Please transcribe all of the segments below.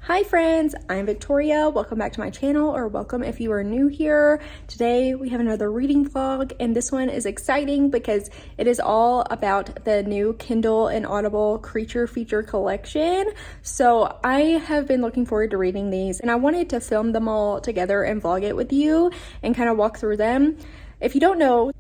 Hi friends, I'm Victoria. Welcome back to my channel, or welcome if you are new here. Today we have another reading vlog, and this one is exciting because it is all about the new Kindle and Audible creature feature collection. So I have been looking forward to reading these, and I wanted to film them all together and vlog it with you and kind of walk through them. If you don't know,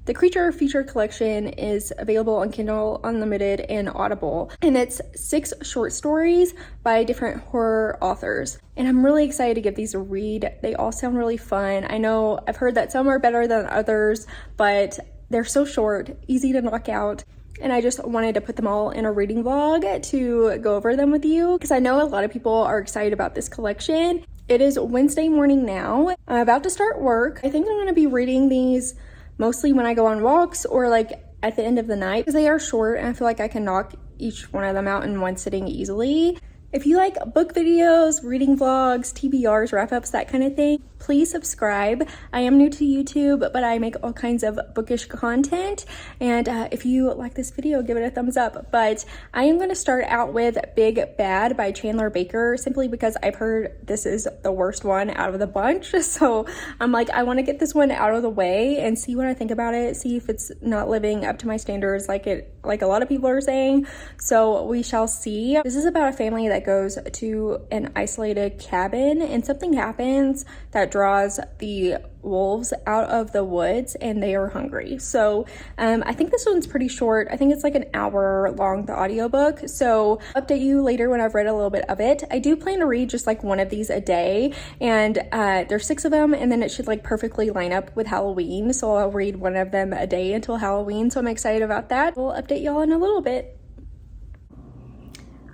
the Creature Feature Collection is available on Kindle Unlimited and Audible, and it's 6 short stories by different horror authors. And I'm really excited to give these a read. They all sound really fun. I know I've heard that some are better than others, but they're so short, easy to knock out. And I just wanted to put them all in a reading vlog to go over them with you, because I know a lot of people are excited about this collection. It is Wednesday morning now. I'm about to start work. I think I'm going to be reading these mostly when I go on walks or like at the end of the night, because they are short and I feel like I can knock each one of them out in one sitting easily. If you like book videos, reading vlogs, TBRs, wrap-ups, that kind of thing, please subscribe. I am new to YouTube, but I make all kinds of bookish content. And if you like this video, give it a thumbs up. But I am going to start out with Big Bad by Chandler Baker, simply because I've heard this is the worst one out of the bunch. So I'm like, I want to get this one out of the way and see what I think about it, see if it's not living up to my standards like a lot of people are saying. So we shall see. This is about a family that goes to an isolated cabin, and something happens that draws the wolves out of the woods and they are hungry. So I think this one's pretty short. I think it's like an hour long, the audiobook. So I'll update you later when I've read a little bit of it. I do plan to read just like one of these a day, and there's 6 of them, and then it should like perfectly line up with Halloween. So I'll read one of them a day until Halloween. So I'm excited about that. We'll update y'all in a little bit.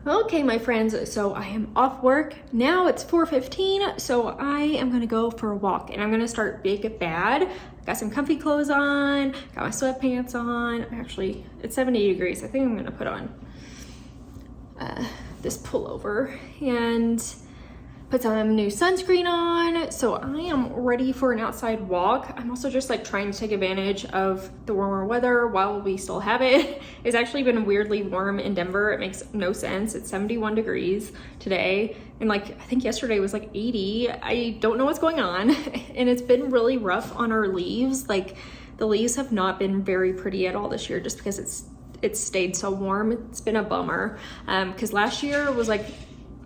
Okay, my friends, so I am off work. Now it's 4:15, so I am gonna go for a walk, and I'm gonna start Big Bad. Got some comfy clothes on, got my sweatpants on. Actually, it's 70 degrees. I think I'm gonna put on this pullover and put some new sunscreen on. So I am ready for an outside walk. I'm also just like trying to take advantage of the warmer weather while we still have it. It's actually been weirdly warm in Denver. It makes no sense. It's 71 degrees today. And like, I think yesterday was like 80. I don't know what's going on. And it's been really rough on our leaves. Like the leaves have not been very pretty at all this year, just because it's stayed so warm. It's been a bummer. Because last year was like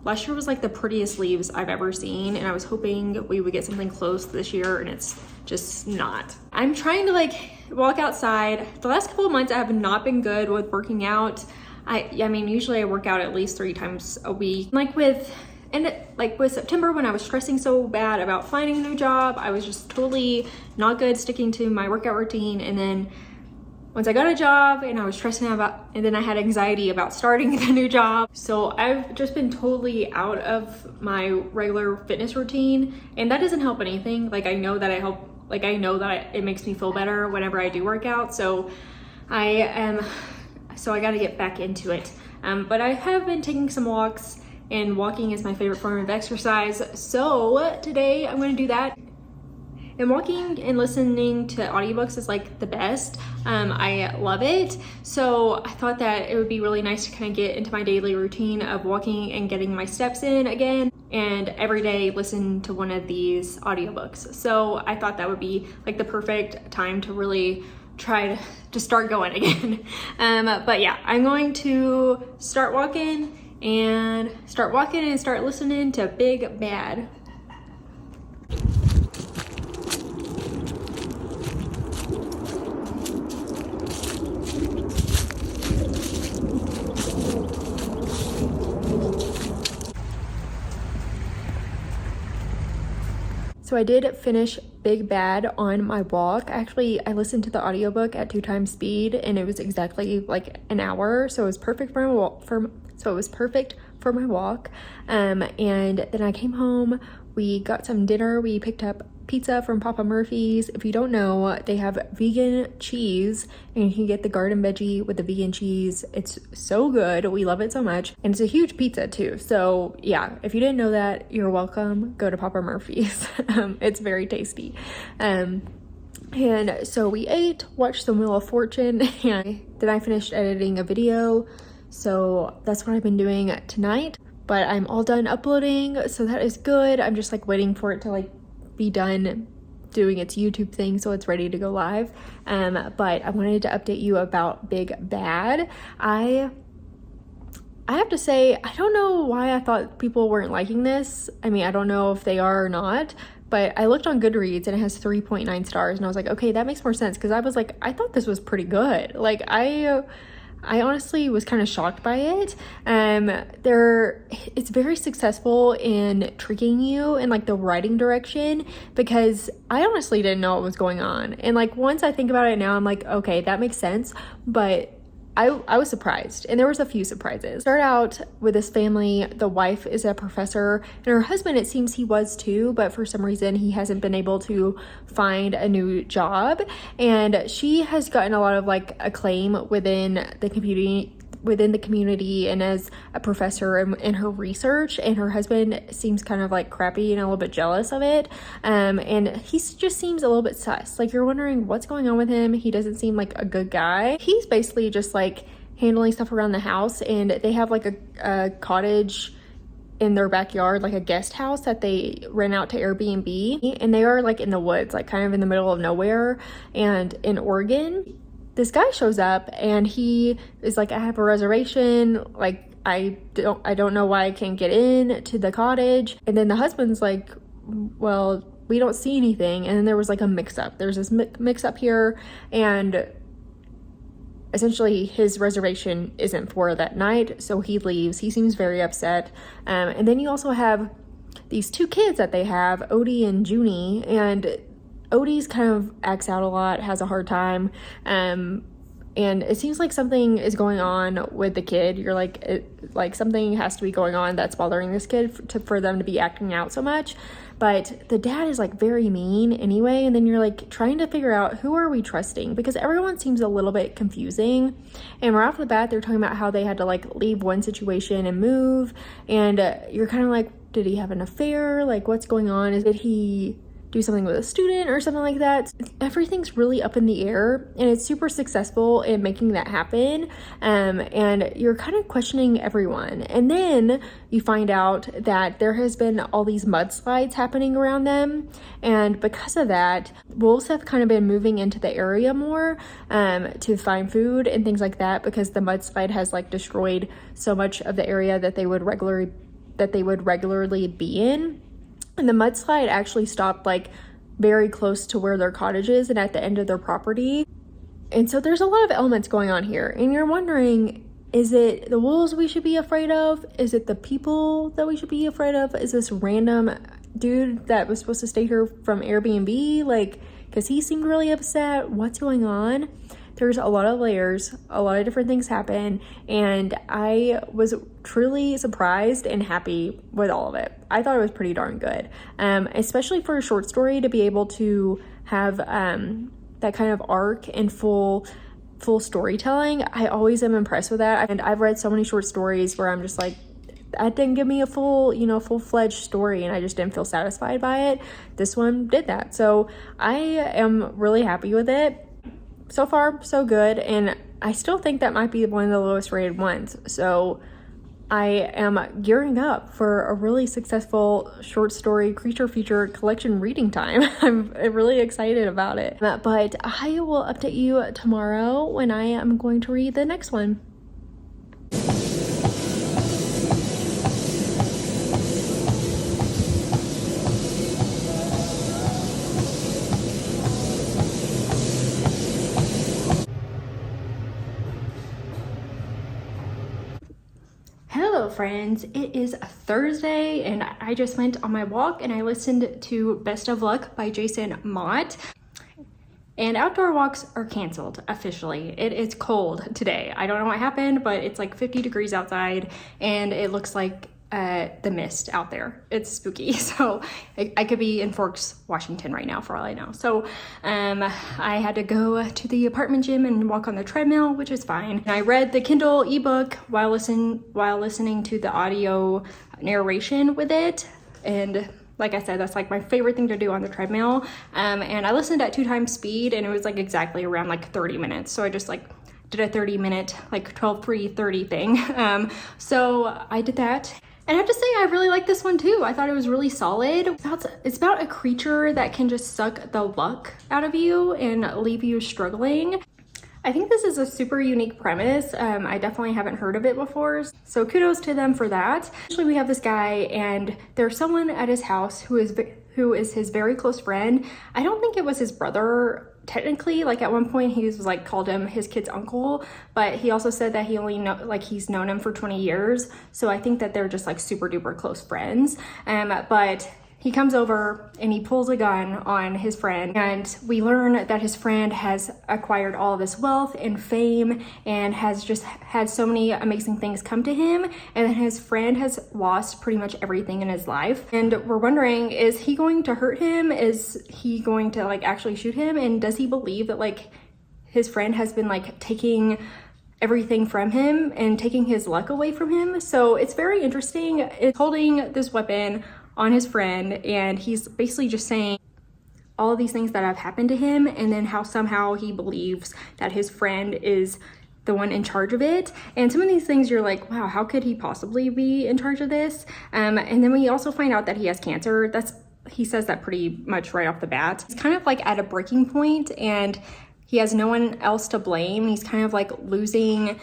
the prettiest leaves I've ever seen, and I was hoping we would get something close this year, and it's just not. I'm trying to like walk outside. The last couple of months I have not been good with working out. I mean, usually I work out at least 3 times a week. Like with September, when I was stressing so bad about finding a new job, I was just totally not good sticking to my workout routine. And then once I got a job and I was stressing out and then I had anxiety about starting the new job. So I've just been totally out of my regular fitness routine, and that doesn't help anything. Like I know that it makes me feel better whenever I do work out. So I got to get back into it. But I have been taking some walks, and walking is my favorite form of exercise. So today I'm going to do that. And walking and listening to audiobooks is like the best. I love it. So I thought that it would be really nice to kind of get into my daily routine of walking and getting my steps in again, and every day listen to one of these audiobooks. So I thought that would be like the perfect time to really try to start going again. But yeah, I'm going to start walking and start listening to Big Bad. So I did finish Big Bad on my walk. Actually, I listened to the audiobook at 2 times speed, and it was exactly like an hour. So it was perfect for my walk. And then I came home. We got some dinner. We picked up pizza from Papa Murphy's. If you don't know, they have vegan cheese, and you can get the garden veggie with the vegan cheese. It's so good. We love it so much. And it's a huge pizza too. So yeah, if you didn't know that, you're welcome. Go to Papa Murphy's. It's very tasty. And so we ate, watched some Wheel of Fortune, and then I finished editing a video. So that's what I've been doing tonight. but I'm all done uploading, so that is good. I'm just like waiting for it to like be done doing its YouTube thing so it's ready to go live. But I wanted to update you about Big Bad. I have to say, I don't know why I thought people weren't liking this. I mean, I don't know if they are or not, but I looked on Goodreads and it has 3.9 stars, and I was like, okay, that makes more sense, because I was like, I thought this was pretty good. Like, I honestly was kind of shocked by it. It's very successful in tricking you in like the writing direction, because I honestly didn't know what was going on. And like, once I think about it now, I'm like, okay, that makes sense. But I was surprised, and there was a few surprises. Start out with this family. The wife is a professor, and her husband, it seems he was too, but for some reason he hasn't been able to find a new job. And she has gotten a lot of like acclaim within the community and as a professor in her research, and her husband seems kind of like crappy and a little bit jealous of it, and he just seems a little bit sus. Like, you're wondering what's going on with him. He doesn't seem like a good guy. He's basically just like handling stuff around the house, and they have like a cottage in their backyard, like a guest house that they rent out to Airbnb, and they are like in the woods, like kind of in the middle of nowhere and in Oregon. This guy shows up and he is like, I have a reservation, like I don't know why I can't get in to the cottage. And then the husband's like, well, we don't see anything. And then there was like a mix-up. There's this mix-up here, and essentially his reservation isn't for that night, so he leaves. He seems very upset. And then you also have these two kids that they have, Odie and Junie, and Odie's kind of acts out a lot, has a hard time, and it seems like something is going on with the kid. You're like something has to be going on that's bothering this kid for them to be acting out so much. But the dad is like very mean anyway, and then you're like trying to figure out, who are we trusting, because everyone seems a little bit confusing. And right off the bat, they're talking about how they had to like leave one situation and move, and you're kind of like, did he have an affair? Like, what's going on? Did he do something with a student or something like that? Everything's really up in the air, and it's super successful in making that happen. And you're kind of questioning everyone. And then you find out that there has been all these mudslides happening around them. And because of that, wolves have kind of been moving into the area more to find food and things like that, because the mudslide has like destroyed so much of the area that they would regularly be in. And the mudslide actually stopped like very close to where their cottage is and at the end of their property. And so there's a lot of elements going on here. And you're wondering, is it the wolves we should be afraid of? Is it the people that we should be afraid of? Is this random dude that was supposed to stay here from Airbnb? Like, because he seemed really upset. What's going on? There's a lot of layers, a lot of different things happen, and I was truly surprised and happy with all of it. I thought it was pretty darn good, especially for a short story to be able to have that kind of arc and full storytelling. I always am impressed with that, and I've read so many short stories where I'm just like, that didn't give me a full-fledged story, and I just didn't feel satisfied by it. This one did that, so I am really happy with it. So far, so good, and I still think that might be one of the lowest rated ones. So I am gearing up for a really successful short story creature feature collection reading time. I'm really excited about it. But I will update you tomorrow when I am going to read the next one. Hello friends, it is Thursday and I just went on my walk and I listened to Best of Luck by Jason Mott. And outdoor walks are canceled officially. It is cold today. I don't know what happened, but it's like 50 degrees outside and it looks like the mist out there. It's spooky. So I could be in Forks, Washington right now for all I know. So I had to go to the apartment gym and walk on the treadmill, which is fine. And I read the Kindle ebook while listening to the audio narration with it. And like I said, that's like my favorite thing to do on the treadmill. And I listened at 2 times speed and it was like exactly around like 30 minutes. So I just like did a 30-minute, like 12-3-30 thing. So I did that. I have to say, I really like this one too. I thought it was really solid. It's about a creature that can just suck the luck out of you and leave you struggling. I think this is a super unique premise. I definitely haven't heard of it before, so kudos to them for that. Actually, we have this guy, and there's someone at his house who is his very close friend. I don't think it was his brother technically. Like at one point he was like called him his kid's uncle, but he also said that he's known him for 20 years. So I think that they're just like super duper close friends. But he comes over and he pulls a gun on his friend, and we learn that his friend has acquired all of this wealth and fame and has just had so many amazing things come to him, and his friend has lost pretty much everything in his life. And we're wondering, is he going to hurt him? Is he going to like actually shoot him? And does he believe that like his friend has been like taking everything from him and taking his luck away from him? So it's very interesting. It's holding this weapon on his friend, and he's basically just saying all of these things that have happened to him, and then how somehow he believes that his friend is the one in charge of it. And some of these things you're like, wow, how could he possibly be in charge of this? And then we also find out that he has cancer. He says that pretty much right off the bat. He's kind of like at a breaking point, and he has no one else to blame. He's kind of like losing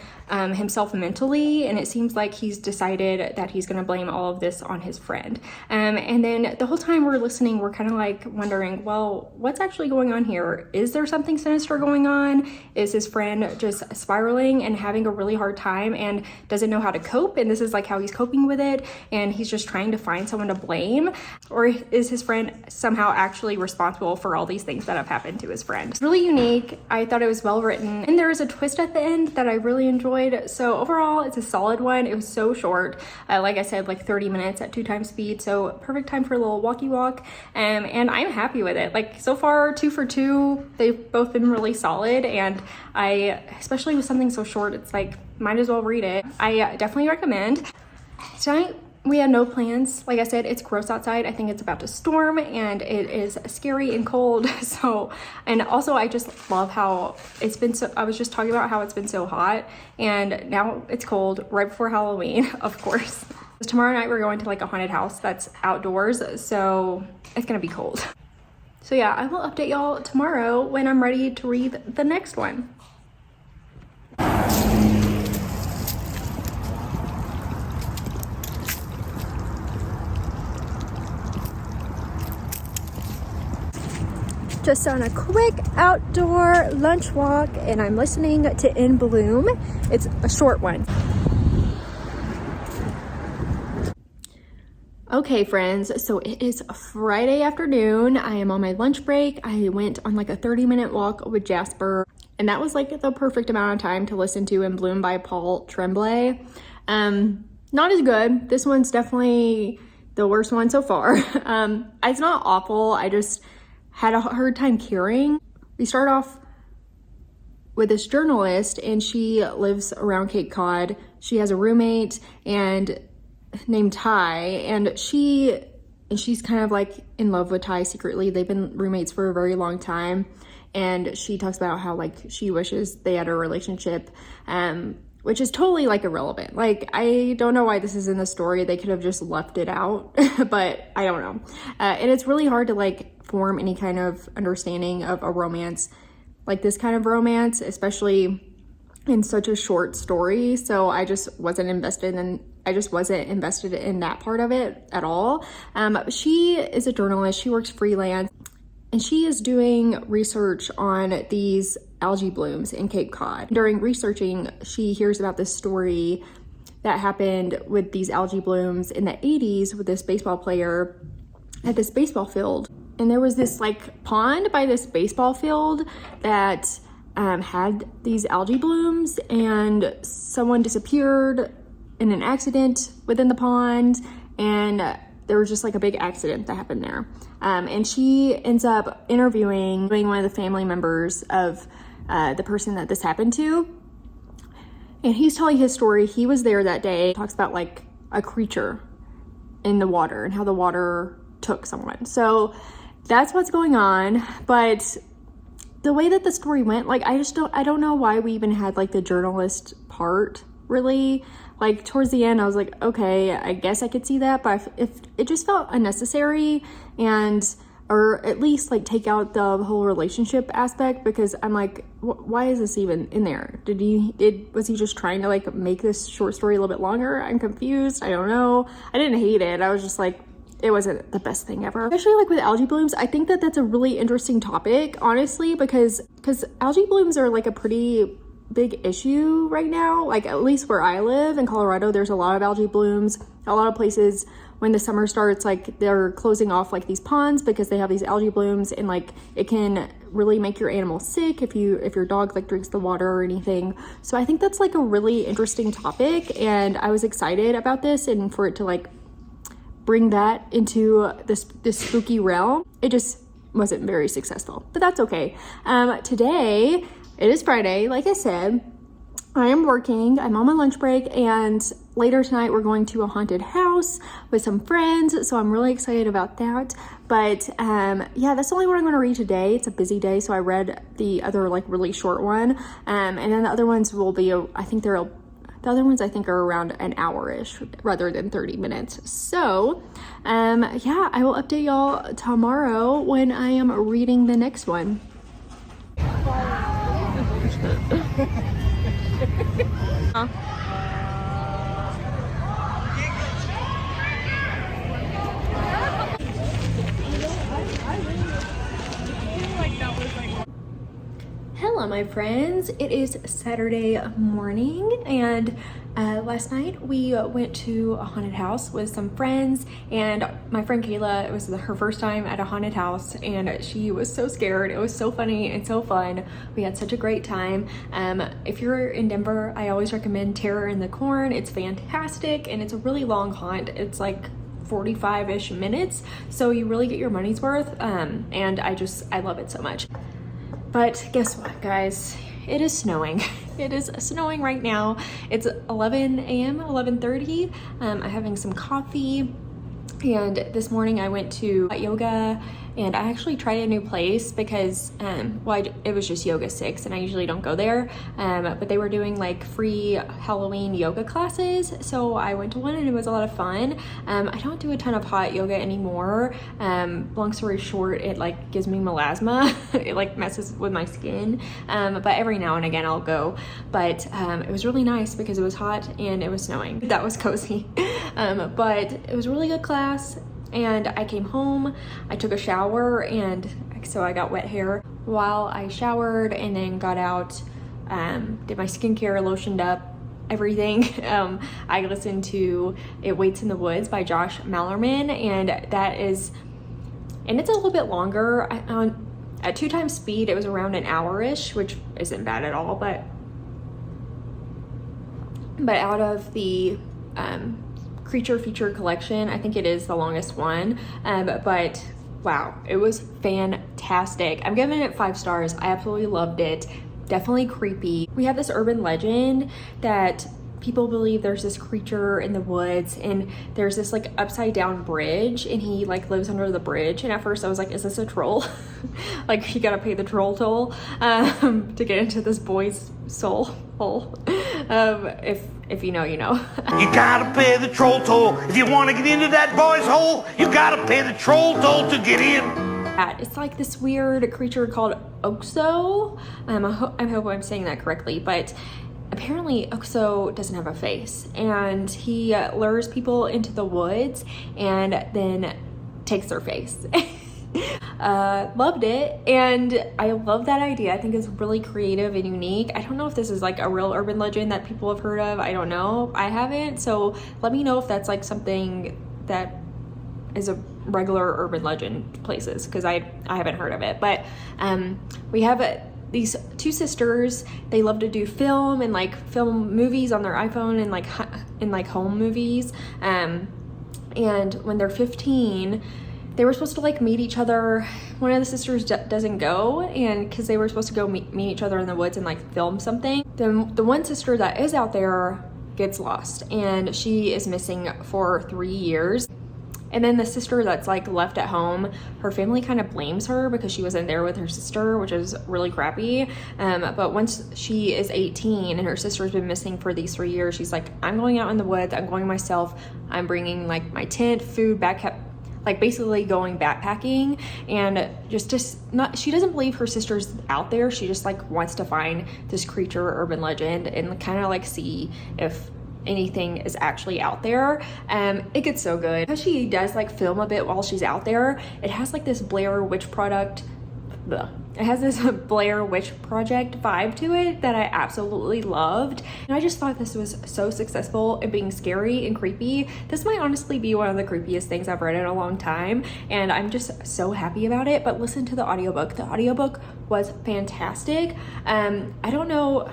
himself mentally, and it seems like he's decided that he's gonna blame all of this on his friend. And then the whole time we're listening, we're kind of like wondering, well, what's actually going on here? Is there something sinister going on? Is his friend just spiraling and having a really hard time and doesn't know how to cope? And this is like how he's coping with it, and he's just trying to find someone to blame? Or is his friend somehow actually responsible for all these things that have happened to his friend? It's really unique. I thought it was well written, and there is a twist at the end that I really enjoyed. So overall, it's a solid one. It was so short. Like I said, like 30 minutes at 2x speed. So perfect time for a little walkie walk. And I'm happy with it. Like so far, 2 for 2, they've both been really solid. And especially with something so short, it's like, might as well read it. I definitely recommend. Tonight, we had no plans. Like I said, it's gross outside. I think it's about to storm, and it is scary and cold. So, and also I just love how it's been I was just talking about how it's been so hot, and now it's cold right before Halloween, of course. Tomorrow night we're going to like a haunted house that's outdoors, so it's gonna be cold. So yeah, I will update y'all tomorrow when I'm ready to read the next one. Just on a quick outdoor lunch walk, and I'm listening to In Bloom. It's a short one. Okay, friends, so it is Friday afternoon. I am on my lunch break. I went on like a 30-minute walk with Jasper, and that was like the perfect amount of time to listen to In Bloom by Paul Tremblay. Not as good. This one's definitely the worst one so far. It's not awful. I just had a hard time caring. We start off with this journalist, and she lives around Cape Cod. She has a roommate named Ty, and she's kind of like in love with Ty secretly. They've been roommates for a very long time, and she talks about how like she wishes they had a relationship, which is totally like irrelevant. Like, I don't know why this is in the story. They could have just left it out, but I don't know. And it's really hard to like form any kind of understanding of a romance, like this kind of romance, especially in such a short story. So I just wasn't invested in that part of it at all. She is a journalist. She works freelance, and she is doing research on these algae blooms in Cape Cod. During researching, she hears about this story that happened with these algae blooms in the 80s with this baseball player at this baseball field. And there was this like pond by this baseball field that had these algae blooms, and someone disappeared in an accident within the pond, and there was just like a big accident that happened there. And she ends up interviewing one of the family members of the person that this happened to. And he's telling his story. He was there that day. Talks about like a creature in the water and how the water took someone. So that's what's going on. But the way that the story went, like I don't know why we even had like the journalist part really. Like towards the end I was like, okay, I guess I could see that, but if it just felt unnecessary, and or at least like take out the whole relationship aspect, because I'm like, why is this even in there? Was he just trying to like make this short story a little bit longer? I'm confused. I don't know. I didn't hate it. I was just like, it wasn't the best thing ever. Especially like with algae blooms, I think that that's a really interesting topic, honestly, because algae blooms are like a pretty big issue right now. Like at least where I live in Colorado, there's a lot of algae blooms. A lot of places when the summer starts, like they're closing off like these ponds because they have these algae blooms, and like it can really make your animal sick if your dog like drinks the water or anything. So I think that's like a really interesting topic, and I was excited about this and for it to like bring that into this spooky realm. It just wasn't very successful, but that's okay. Today it is Friday, like I said. I am working, I'm on my lunch break, and later tonight we're going to a haunted house with some friends, so I'm really excited about that. But yeah, that's the only one I'm going to read today. It's a busy day, so I read the other like really short one, and then the other ones will be, the other ones I think are around an hour-ish rather than 30 minutes. So yeah, I will update y'all tomorrow when I am reading the next one. Hello my friends, it is Saturday morning, and last night we went to a haunted house with some friends, and my friend Kayla, it was her first time at a haunted house and she was so scared. It was so funny and so fun. We had such a great time. If you're in Denver, I always recommend Terror in the Corn. It's fantastic and it's a really long haunt. It's like 45-ish minutes, so you really get your money's worth, and I love it so much. But guess what, guys? It is snowing. It is snowing right now. It's 11 a.m., 11:30. I'm having some coffee, and this morning I went to yoga, and I actually tried a new place because, it was just Yoga 6, and I usually don't go there, but they were doing like free Halloween yoga classes, so I went to one and it was a lot of fun. I don't do a ton of hot yoga anymore. Long story short, it like gives me melasma. It like messes with my skin, but every now and again I'll go. But it was really nice because it was hot and it was snowing. That was cozy. But it was a really good class. And I came home, I took a shower, and so I got wet hair while I showered, and then got out, did my skincare, lotioned up, everything. I listened to It Waits in the Woods by Josh Mallerman, and it's a little bit longer. At 2 times speed, it was around an hour-ish, which isn't bad at all, but out of the creature feature collection, I think it is the longest one, but wow, it was fantastic. I'm giving it 5 stars. I absolutely loved it. Definitely creepy. We have this urban legend that people believe there's this creature in the woods, and there's this like upside down bridge, and he like lives under the bridge. And at first I was like, is this a troll? Like you gotta pay the troll toll to get into this boy's soul hole. If you know, you know. You gotta pay the troll toll. If you want to get into that boy's hole, you gotta pay the troll toll to get in. It's like this weird creature called Oxo. I hope I'm saying that correctly, but apparently Oxo doesn't have a face, and he lures people into the woods and then takes their face. Loved it, and I love that idea. I think it's really creative and unique. I don't know if this is like a real urban legend that people have heard of. I don't know. I haven't, so let me know if that's like something that is a regular urban legend places, because I haven't heard of it. But we have these 2 sisters. They love to do film and like film movies on their iPhone and like home movies, and when they're 15, they were supposed to like meet each other. One of the sisters doesn't go, and because they were supposed to go meet each other in the woods and like film something. Then the one sister that is out there gets lost, and she is missing for 3 years. And then the sister that's like left at home, her family kind of blames her because she wasn't there with her sister, which is really crappy. But once she is 18 and her sister's been missing for these 3 years, she's like, I'm going out in the woods, I'm going myself, I'm bringing like my tent, food, backpack, like basically going backpacking, and just not, she doesn't believe her sister's out there. She just like wants to find this creature or urban legend and kind of like see if anything is actually out there. It gets so good because she does like film a bit while she's out there. It has like this Blair Witch product. It has this Blair Witch Project vibe to it that I absolutely loved. And I just thought this was so successful in being scary and creepy. This might honestly be one of the creepiest things I've read in a long time, and I'm just so happy about it. But listen to the audiobook. The audiobook was fantastic. I don't know,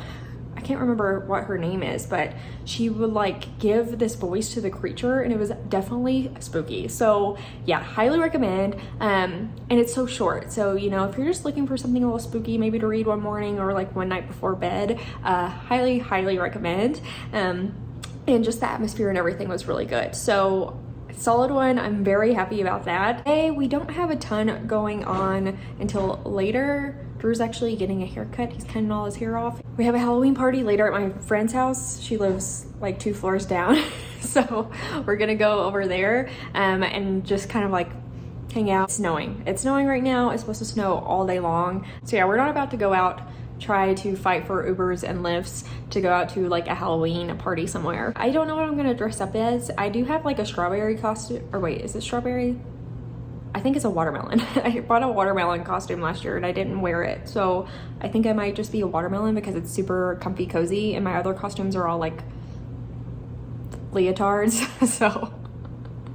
I can't remember what her name is, but she would like give this voice to the creature, and it was definitely spooky. So yeah, highly recommend. And it's so short, so you know, if you're just looking for something a little spooky, maybe to read one morning or like one night before bed, highly recommend. And just the atmosphere and everything was really good. So solid one. I'm very happy about that. Today we don't have a ton going on until later. Drew's actually getting a haircut. He's cutting all his hair off. We have a Halloween party later at my friend's house. She lives like 2 floors down. So we're gonna go over there and just kind of like hang out. It's snowing. It's snowing right now. It's supposed to snow all day long. So yeah, we're not about to go out, try to fight for Ubers and Lyfts to go out to like a Halloween party somewhere. I don't know what I'm gonna dress up as. I do have like a strawberry costume, or wait, is it strawberry? I think it's a watermelon. I bought a watermelon costume last year and I didn't wear it. So I think I might just be a watermelon because it's super comfy cozy, and my other costumes are all like leotards. So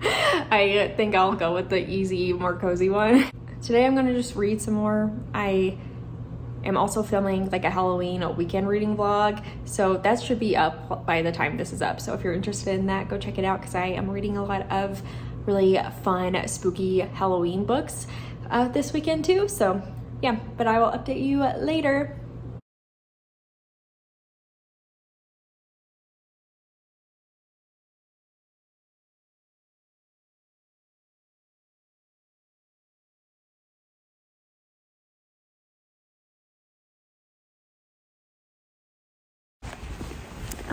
I think I'll go with the easy, more cozy one. Today I'm gonna just read some more. I am also filming like a Halloween weekend reading vlog, so that should be up by the time this is up. So if you're interested in that, go check it out, because I am reading a lot of really fun, spooky Halloween books this weekend too. So yeah, but I will update you later.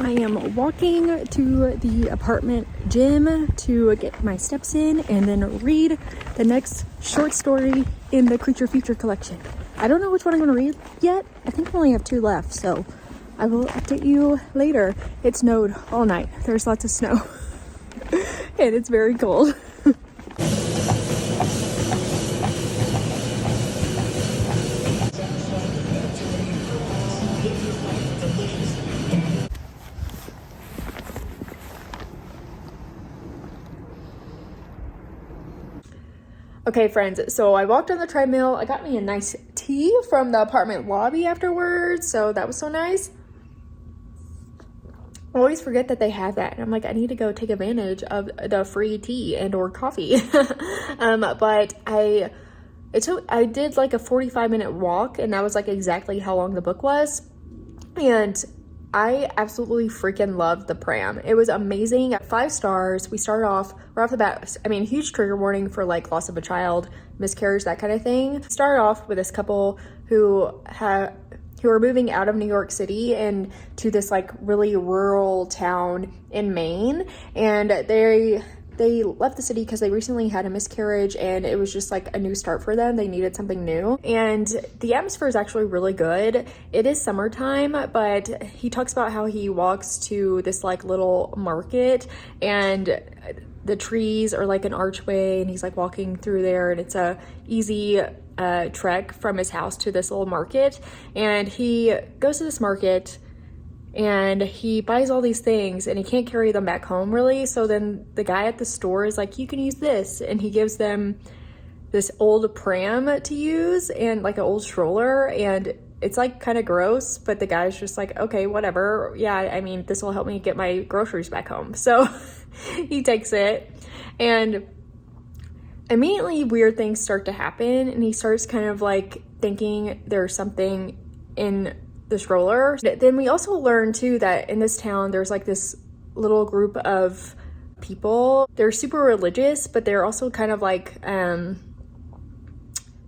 I am walking to the apartment gym to get my steps in and then read the next short story in the Creature Feature collection. I don't know which one I'm going to read yet. I think I only have 2 left, so I will update you later. It snowed all night. There's lots of snow and it's very cold. Okay, friends, so I walked on the treadmill. I got me a nice tea from the apartment lobby afterwards, so that was so nice. I always forget that they have that, and I'm like, I need to go take advantage of the free tea and or coffee. But I did like a 45-minute walk, and that was like exactly how long the book was. And I absolutely freaking loved the pram. It was amazing. 5 stars. We started off right off the bat. I mean, huge trigger warning for like loss of a child, miscarriage, that kind of thing. Started off with this couple who are moving out of New York City and to this like really rural town in Maine, and they left the city because they recently had a miscarriage, and it was just like a new start for them. They needed something new, and the atmosphere is actually really good. It is summertime, but he talks about how he walks to this like little market, and the trees are like an archway, and he's like walking through there, and it's a easy trek from his house to this little market. And he goes to this market and he buys all these things, and he can't carry them back home really. So then the guy at the store is like, you can use this, and he gives them this old pram to use and like an old stroller, and it's like kind of gross, but the guy's just like, okay, whatever. Yeah, I mean, this will help me get my groceries back home. So he takes it, and immediately weird things start to happen, and he starts kind of like thinking there's something in the stroller. Then we also learn too that in this town there's like this little group of people. They're super religious, but they're also kind of like,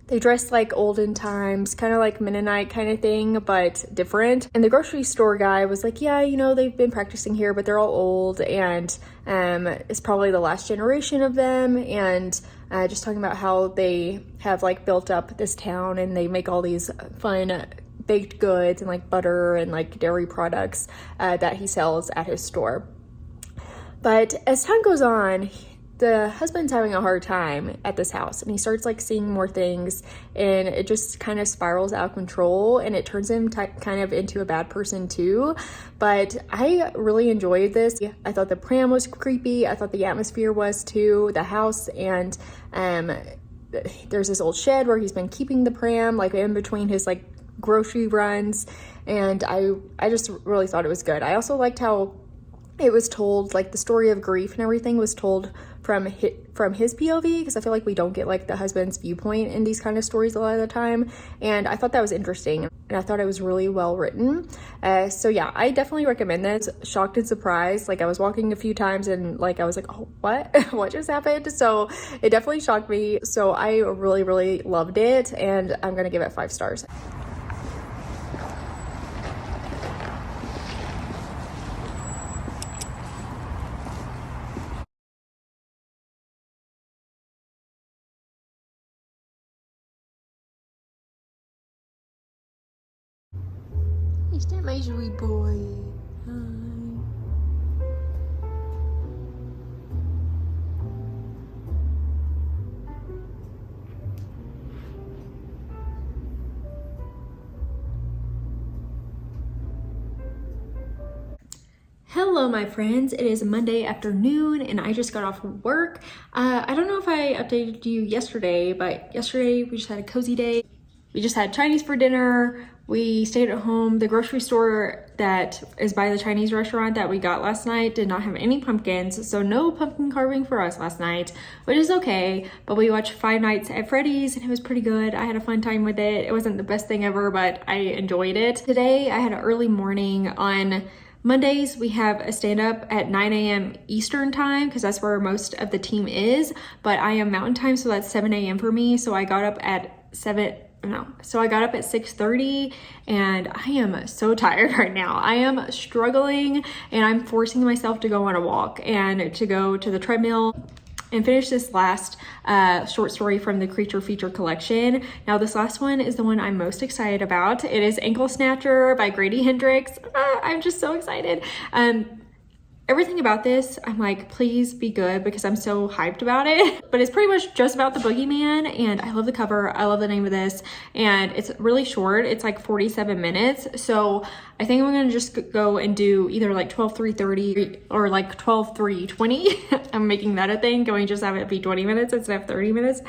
they dress like olden times, kind of like Mennonite kind of thing, but different. And the grocery store guy was like, yeah, you know, they've been practicing here, but they're all old, and it's probably the last generation of them. And just talking about how they have like built up this town, and they make all these fun baked goods and like butter and like dairy products that he sells at his store. But as time goes on, the husband's having a hard time at this house, and he starts like seeing more things, and it just kind of spirals out of control, and it turns him kind of into a bad person too. But I really enjoyed this. I thought the pram was creepy. I thought the atmosphere was too, the house, and there's this old shed where he's been keeping the pram like in between his like grocery runs, and I just really thought it was good. I also liked how it was told, like the story of grief and everything was told from his POV, because I feel like we don't get like the husband's viewpoint in these kind of stories a lot of the time, and I thought that was interesting, and I thought it was really well written. So yeah, I definitely recommend this. Shocked and surprised, like I was walking a few times and like I was like, oh, what what just happened? So it definitely shocked me. So I really loved it, and I'm gonna give it 5 stars. Is that my sweet boy? Hi. Hello my friends, it is Monday afternoon and I just got off of work. I don't know if I updated you yesterday, but yesterday we just had a cozy day. We just had Chinese for dinner. We stayed at home. The grocery store that is by the Chinese restaurant that we got last night did not have any pumpkins, so no pumpkin carving for us last night, which is okay, but we watched Five Nights at Freddy's and it was pretty good. I had a fun time with it. It wasn't the best thing ever, but I enjoyed it. Today I had an early morning. On Mondays, we have a stand-up at 9 a.m. Eastern time because that's where most of the team is, but I am Mountain Time, so that's 7 a.m. for me, so I got up at 6:30 and I am so tired right now. I am struggling and I'm forcing myself to go on a walk and to go to the treadmill and finish this last short story from the Creature Feature collection. Now this last one is the one I'm most excited about. It is Ankle Snatcher by Grady Hendrix. I'm just so excited. Everything about this, I'm like, please be good because I'm so hyped about it. But it's pretty much just about the boogeyman, and I love the cover. I love the name of this, and it's really short. It's like 47 minutes. So I think I'm gonna just go and do either like 12:3:30 or like 12:3:20. I'm making that a thing, going just have it be 20 minutes instead of 30 minutes.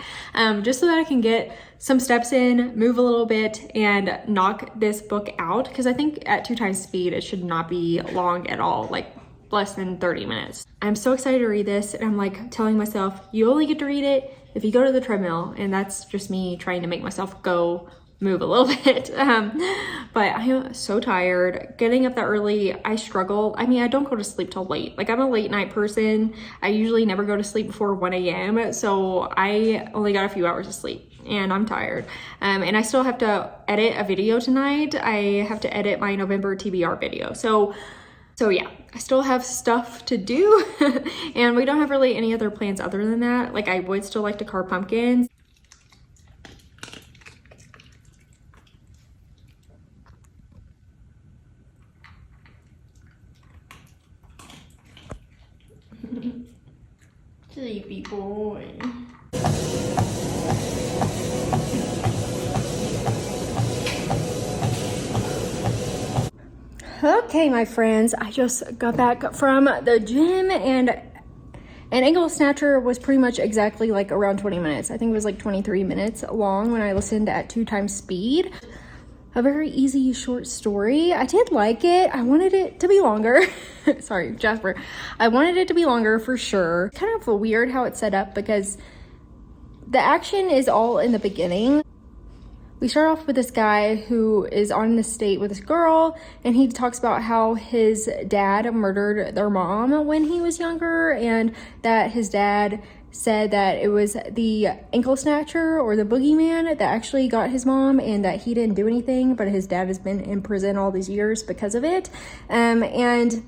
Just so that I can get some steps in, move a little bit, and knock this book out. Because I think at 2 times speed, it should not be long at all. Like less than 30 minutes. I'm so excited to read this, and I'm like telling myself, you only get to read it if you go to the treadmill, and that's just me trying to make myself go move a little bit. But I am so tired. Getting up that early, I struggle. I mean, I don't go to sleep till late. Like I'm a late night person. I usually never go to sleep before 1 a.m. So I only got a few hours of sleep and I'm tired. And I still have to edit a video tonight. I have to edit my November TBR video. So yeah, I still have stuff to do and we don't have really any other plans other than that. Like I would still like to carve pumpkins. Sleepy boy. Okay, my friends, I just got back from the gym and an ankle snatcher was pretty much exactly like around 20 minutes. I think it was like 23 minutes long when I listened at 2 times speed. A very easy short story. I did like it. I wanted it to be longer. Sorry, Jasper. I wanted it to be longer for sure. Kind of weird how it's set up because the action is all in the beginning. We start off with this guy who is on an estate with this girl, and he talks about how his dad murdered their mom when he was younger, and that his dad said that it was the ankle snatcher or the boogeyman that actually got his mom, and that he didn't do anything, but his dad has been in prison all these years because of it. And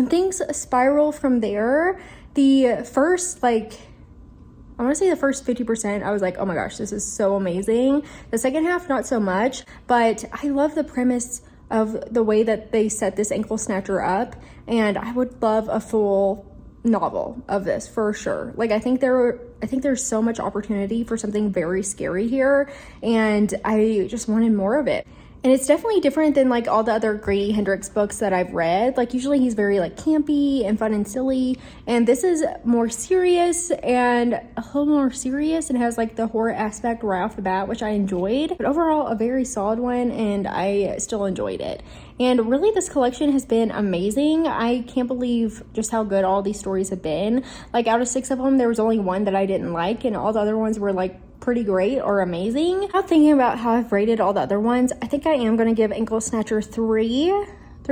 things spiral from there. The first, I want to say the first 50%, I was like, oh my gosh, this is so amazing. The second half, not so much, but I love the premise of the way that they set this ankle snatcher up, and I would love a full novel of this for sure. Like, I think there's so much opportunity for something very scary here, and I just wanted more of it. And it's definitely different than like all the other Grady Hendrix books that I've read. Like, usually he's very like campy and fun and silly, and this is more serious and a little more serious and has like the horror aspect right off the bat, which I enjoyed. But overall, a very solid one, and I still enjoyed it. And really, this collection has been amazing. I can't believe just how good all these stories have been. Like, out of 6 of them, there was only one that I didn't like, and all the other ones were like pretty great or amazing. Now, thinking about how I've rated all the other ones, I think I am going to give Ankle Snatcher 3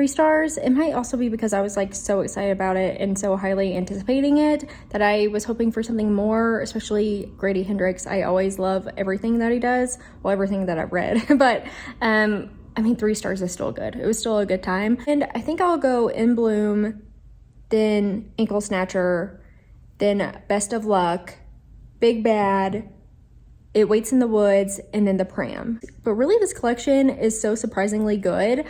stars. It might also be because I was like so excited about it and so highly anticipating it that I was hoping for something more, especially Grady Hendrix. I always love everything that he does. Well, everything that I've read, but I mean, 3 stars is still good. It was still a good time. And I think I'll go In Bloom, then Ankle Snatcher, then Best of Luck, Big Bad, It Waits in the Woods, and then The Pram. But really, this collection is so surprisingly good.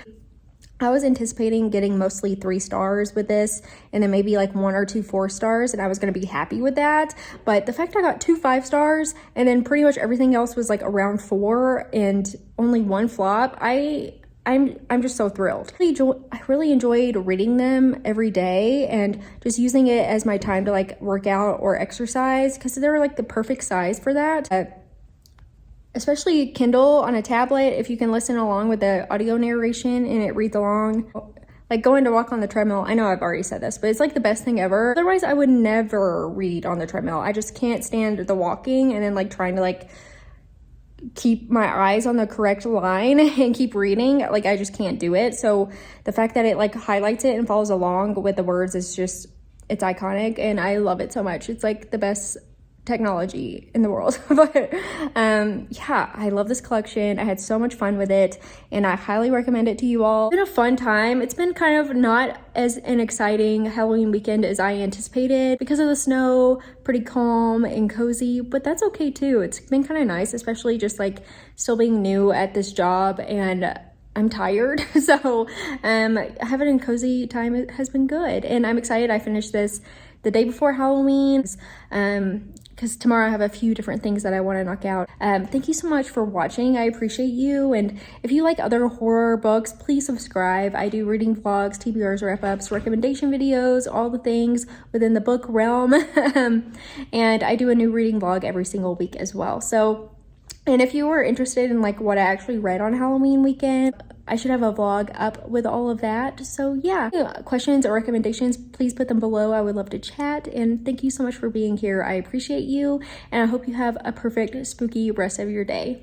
I was anticipating getting mostly 3 stars with this, and then maybe like 1 or 2 4 stars, and I was going to be happy with that. But the fact I got 2 5 stars, and then pretty much everything else was like around 4 and only 1 flop, I'm just so thrilled. I really enjoyed reading them every day and just using it as my time to like work out or exercise, because they're like the perfect size for that. Especially Kindle on a tablet, if you can listen along with the audio narration and it reads along. Like going to walk on the treadmill, I know I've already said this, but it's like the best thing ever. Otherwise, I would never read on the treadmill. I just can't stand the walking and then like trying to like keep my eyes on the correct line and keep reading. Like, I just can't do it. So the fact that it like highlights it and follows along with the words is just, it's iconic, and I love it so much. It's like the best technology in the world. But yeah, I love this collection. I had so much fun with it, and I highly recommend it to you all. It's been a fun time. It's been kind of not as an exciting Halloween weekend as I anticipated because of the snow. Pretty calm and cozy, but that's okay too. It's been kind of nice, especially just like still being new at this job, and I'm tired. So having a cozy time has been good, and I'm excited I finished this the day before Halloween, because tomorrow I have a few different things that I want to knock out. Thank you so much for watching. I appreciate you. And if you like other horror books, please subscribe. I do reading vlogs, TBRs, wrap-ups, recommendation videos, all the things within the book realm. And I do a new reading vlog every single week as well. So, and if you were interested in like what I actually read on Halloween weekend, I should have a vlog up with all of that. So yeah, questions or recommendations, please put them below. I would love to chat, and thank you so much for being here. I appreciate you, and I hope you have a perfect spooky rest of your day.